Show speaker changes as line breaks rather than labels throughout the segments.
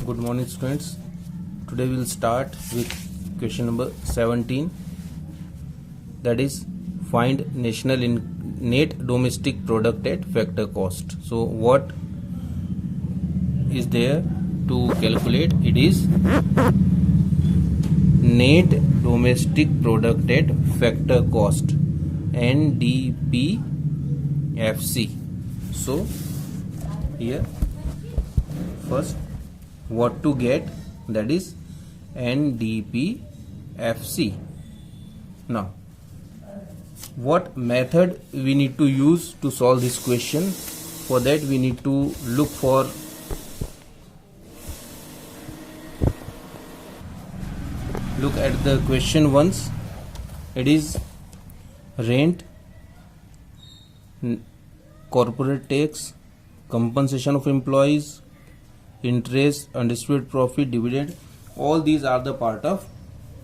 Good morning students. Today we will start with question number 17, that is find national net domestic product at factor cost. So what is there to calculate? It is net domestic product at factor cost, NDPFC. So here first what to get, that is NDPFC. Now what method we need to use to solve this question? For that we need to look at the question once. It is rent, corporate tax, compensation of employees, interest, undistributed profit, dividend. All these are the part of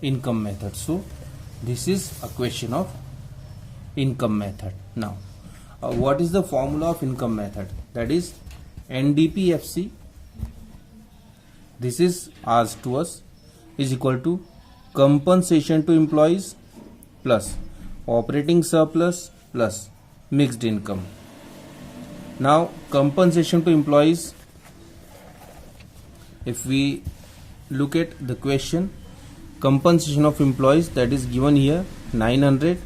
income method. So this is a question of income method. Now what is the formula of income method? That is NDPFC. This is asked to us, is equal to compensation to employees plus operating surplus plus mixed income. Now compensation to employees, if we look at the question, compensation of employees, that is given here 900.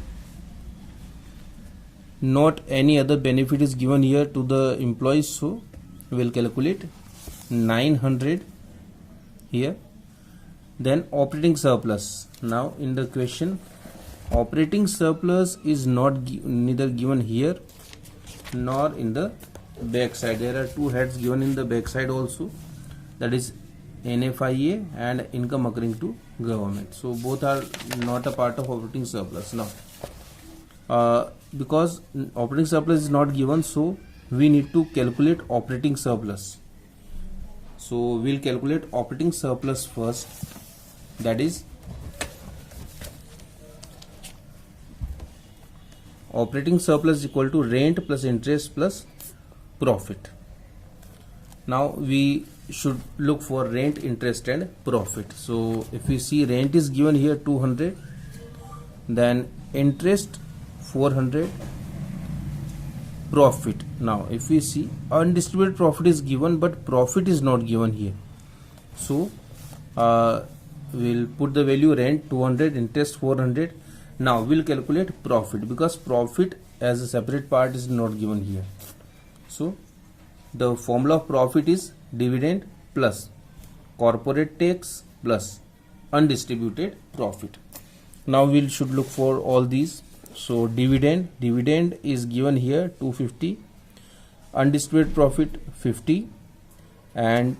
Not any other benefit is given here to the employees, so we will calculate 900 here. Then operating surplus. Now in the question, operating surplus is neither given here nor in the back side. There are two heads given in the back side also, that is NFIA and income occurring to government. So both are not a part of operating surplus. Now because operating surplus is not given, so we need to calculate operating surplus. So we'll calculate operating surplus first, that is operating surplus is equal to rent plus interest plus profit. Now we should look for rent, interest and profit. So if we see, rent is given here 200, then interest 400, profit. Now if we see, undistributed profit is given but profit is not given here, so we'll put the value rent 200, interest 400. Now we'll calculate profit, because profit as a separate part is not given here. So the formula of profit is dividend plus corporate tax plus undistributed profit. Now we should look for all these. So dividend is given here 250, undistributed profit 50, and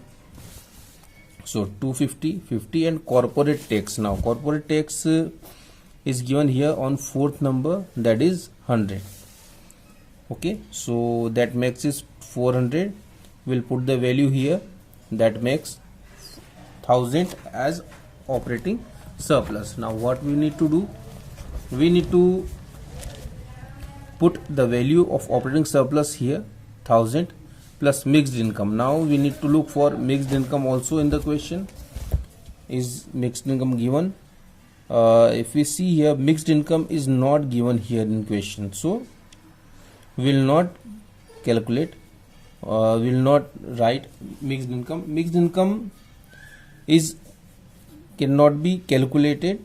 so 250, 50, and corporate tax. Now corporate tax is given here on fourth number, that is 100. Okay, so that makes is 400. We'll put the value here, that makes 1000 as operating surplus. Now what we need to do, we need to put the value of operating surplus here, 1000 plus mixed income. Now we need to look for mixed income also in the question. Is mixed income given? If we see here, mixed income is not given here in question, so we will not calculate, will not write mixed income. Mixed income cannot be calculated.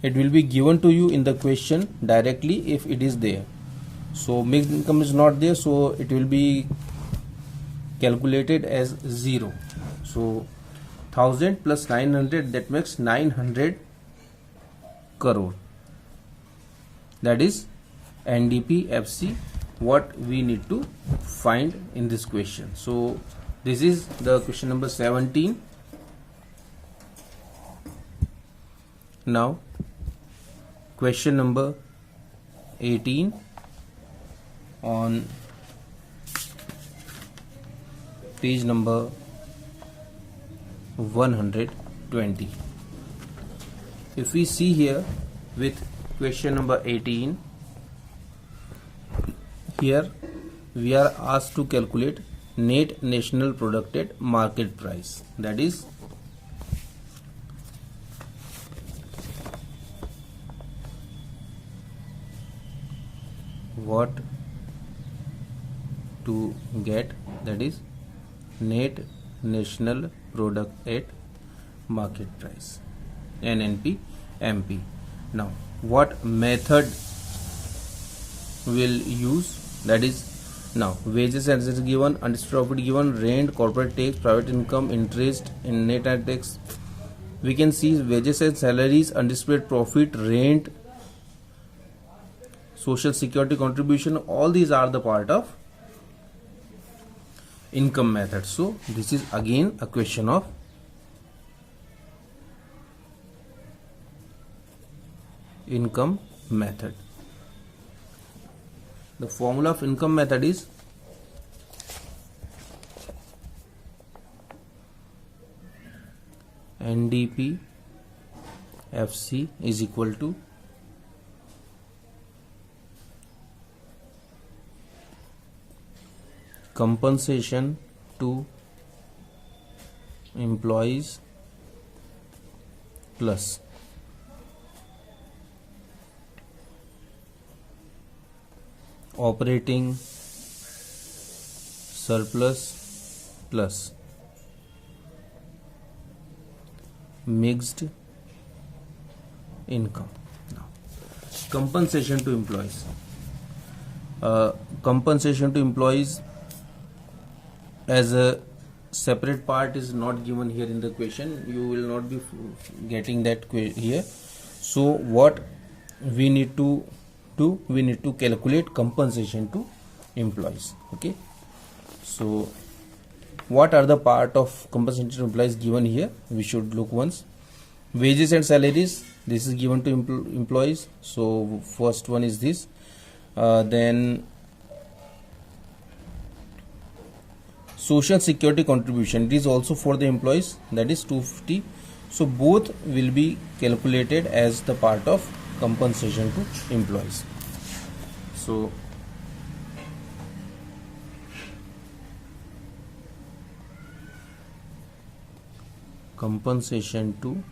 It will be given to you in the question directly if it is there. So mixed income is not there, so it will be calculated as 0. So 1000 plus 900, that makes 900 crore. That is NDPFC, what we need to find in this question. So this is the question number 17. Now question number 18 on page number 120. If we see here with question number 18, here we are asked to calculate net national product at market price. That is what to get, that is net national product at market price, NNP MP. Now what method will use, that is now wages and salaries given, undistributed profit given, rent, corporate tax, private income, interest in net and tax. We can see wages and salaries, undistributed profit, rent, social security contribution, all these are the part of income method. So this is again a question of income method. The formula of income method is NDP FC is equal to compensation to employees plus operating surplus plus mixed income. Now, compensation to employees. Compensation to employees as a separate part is not given here in the question. You will not be getting that here. So what we need to do, we need to calculate compensation to employees. Okay, so what are the part of compensation to employees given here? We should look once. Wages and salaries, this is given to employees. So first one is this. Then social security contribution, it is also for the employees, that is 250. So both will be calculated as the part of compensation to employees. So compensation to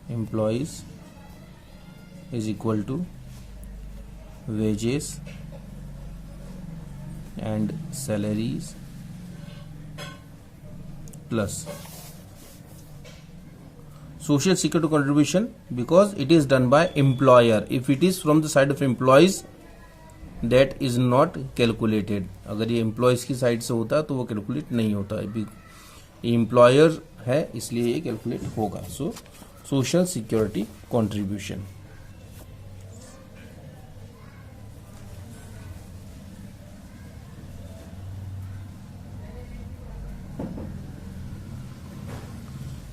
employees is equal to wages and salaries plus social security contribution, because it is done by employer. If it is from the side of employees, that is not calculated. अगर ये employees की side से होता तो वो calculate नहीं होता, employer है इसलिए ये calculate होगा. So social security contribution.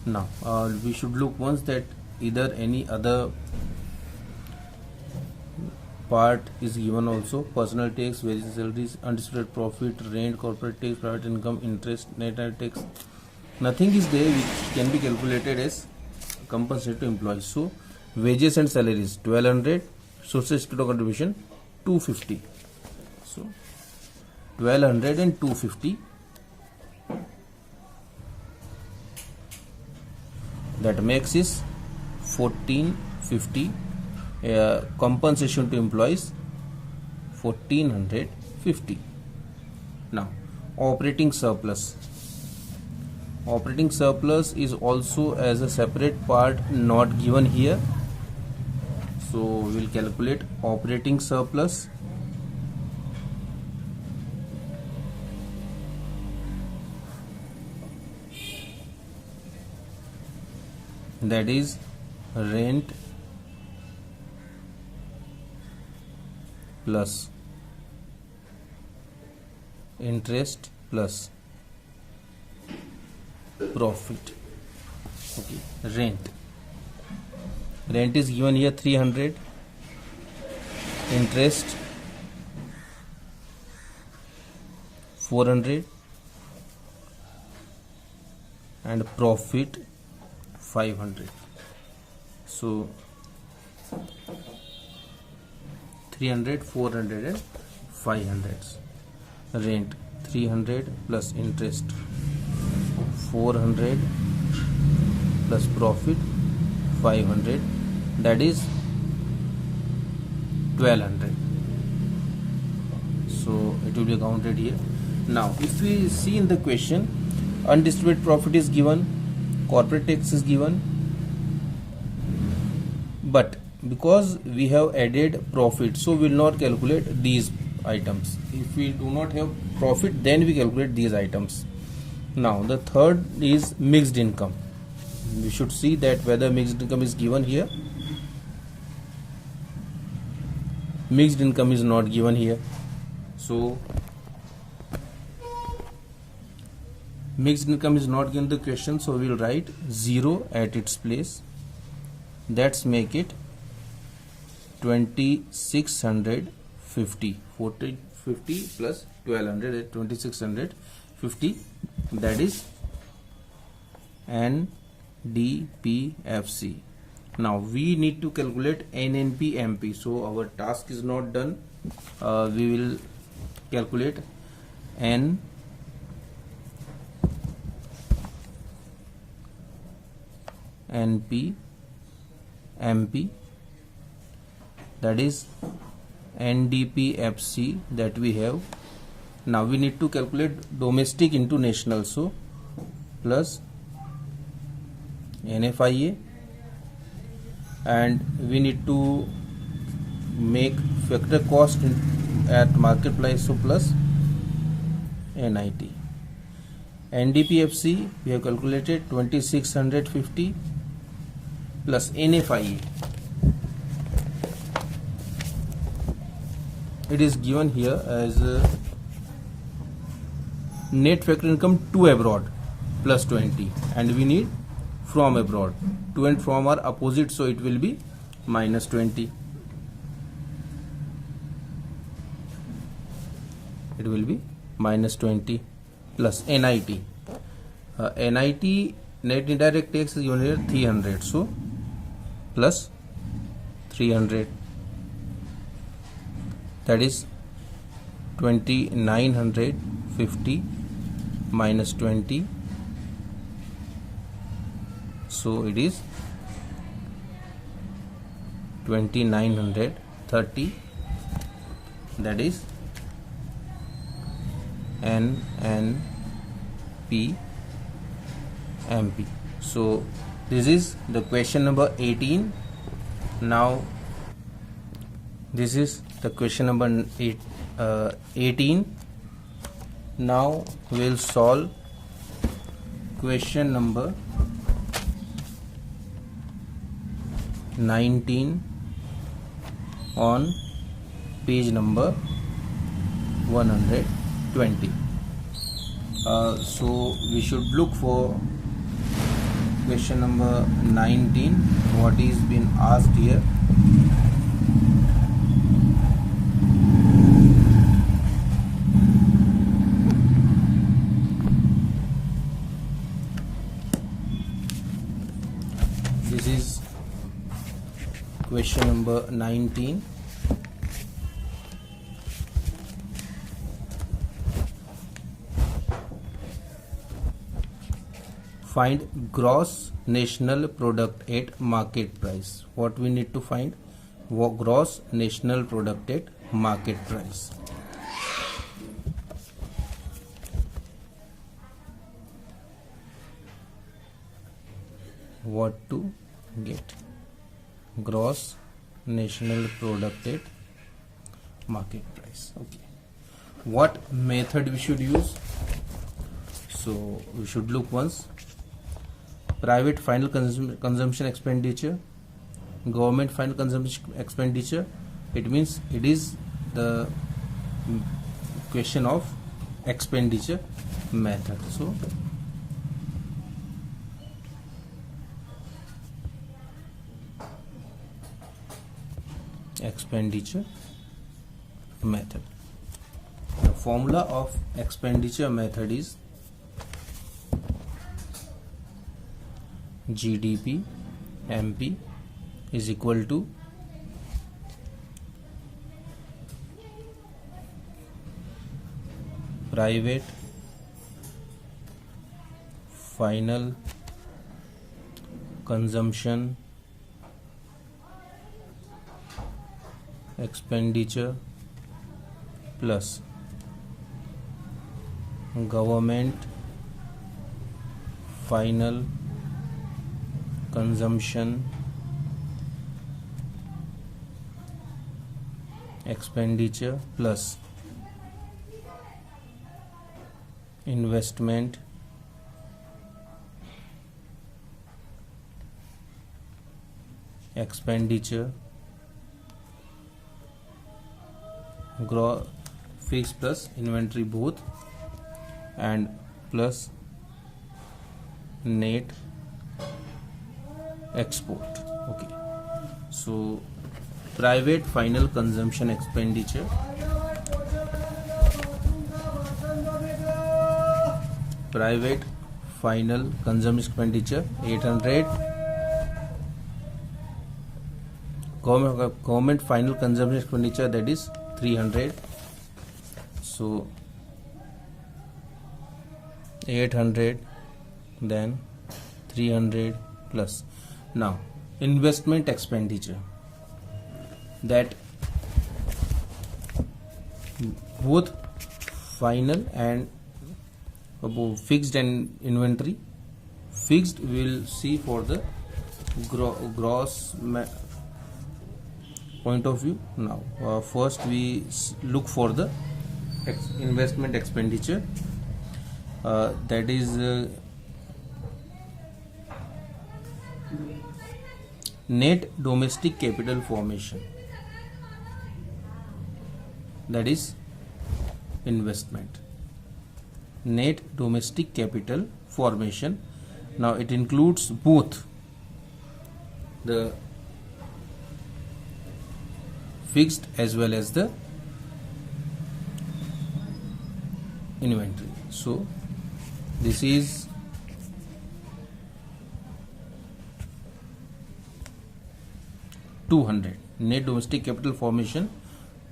Now we should look once that either any other part is given also. Personal tax, wages, salaries, undistributed profit, rent, corporate tax, private income, interest, net and tax. Nothing is there which can be calculated as compensation to employees. So wages and salaries 1200, social security contribution 250. So 1200 and 250. That makes is 1450. Compensation to employees 1450. Now operating surplus. Operating surplus is also as a separate part, not given here. So we will calculate operating surplus. That is rent plus interest plus profit. Okay, rent is given here 300, interest 400 and profit 500. So 300, 400 and 500. Rent 300 plus interest 400 plus profit 500, that is 1200. So it will be counted here. Now if we see in the question, undistributed profit is given, corporate tax is given, but because we have added profit, so we will not calculate these items. If we do not have profit, then we calculate these items. Now the third is mixed income. We should see that whether mixed income is given here. Mixed income is not given here, so mixed income is not given in the question, so we will write 0 at its place. That's make it 2650. 50 plus 1200 is 2650, that is NDPFC. Now we need to calculate NNP MP, so our task is not done. We will calculate NNP MP, that is NDPFC that we have. Now we need to calculate domestic into national, so plus NFIA, and we need to make factor cost at market price, so plus NIT. NDPFC we have calculated 2650 plus NFIA. It is given here as net factor income to abroad plus 20, and we need from abroad. To and from are opposite, so it will be minus 20. It will be minus 20 plus NIT. NIT net indirect tax is given here 300, so plus 300, that is 2950 minus 20, so it is 2930, that is NNP MP. So this is the question number 18. Now this is the question number 18. Now we will solve question number 19 on page number 120. So we should look for question number 19, what is been asked here. This is question number 19. Find gross national product at market price. What we need to find? Gross national product at market price. What to get? Gross national product at market price. Okay. What method we should use? So we should look once. Private final consumption expenditure, government final consumption expenditure. It means it is the question of expenditure method. So expenditure method. The formula of expenditure method is GDP MP is equal to private final consumption expenditure plus government final consumption expenditure plus investment expenditure fixed plus inventory both and plus net export. Okay, so private final consumption expenditure, private final consumption expenditure 800, government final consumption expenditure, that is 300. So 800 then 300 plus. Now investment expenditure, that both final and fixed and inventory. Fixed will see for the gross point of view. Now first we look for the investment expenditure, that is net domestic capital formation, that is investment, net domestic capital formation. Now it includes both the fixed as well as the inventory. So this is $200, net domestic capital formation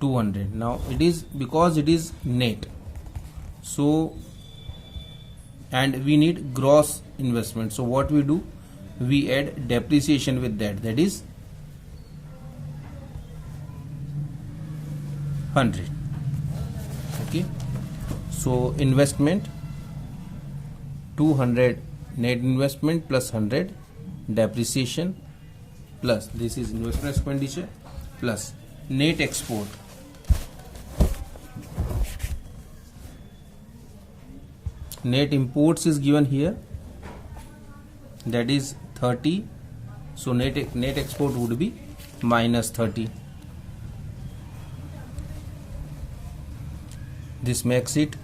200. Now it is because it is net, so and we need gross investment, so what we do, we add depreciation with that, that is 100. Okay, so investment 200, net investment plus 100 depreciation plus this is investment expenditure plus net export, net imports is given here, that is 30. So net export would be minus 30. This makes it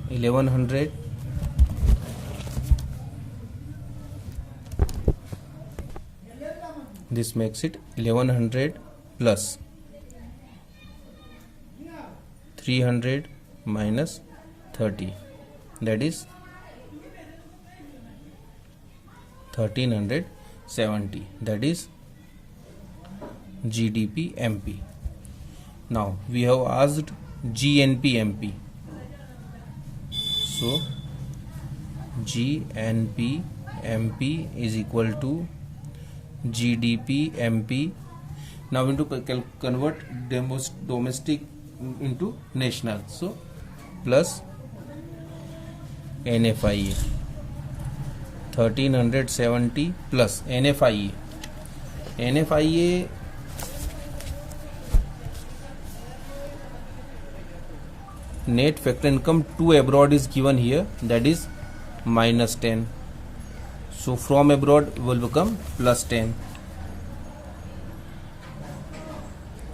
1100. This makes it 1100 plus 300 minus 30, that is 1370, that is GDP MP. Now we have asked GNP MP, so GNP MP is equal to GDP MP. Now we need to convert domestic into national, so plus NFIA 1370 plus NFIA. NFIA net factor income to abroad is given here, that is minus 10. So from abroad will become plus 10,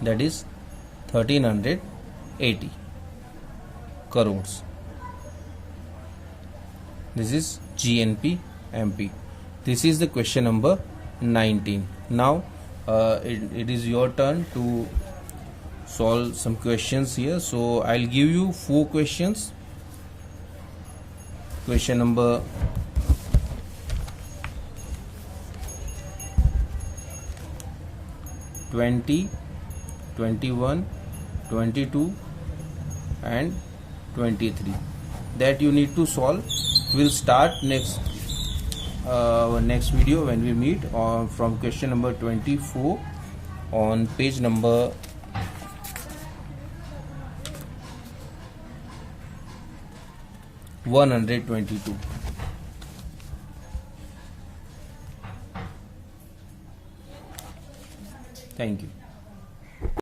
that is 1380 crores. This is GNP MP. This is the question number 19. Now it is your turn to solve some questions here. So I'll give you 4 questions. Question number 20, 21, 22 and 23. That you need to solve. We'll start next video when we meet from question number 24 on page number 122. Thank you.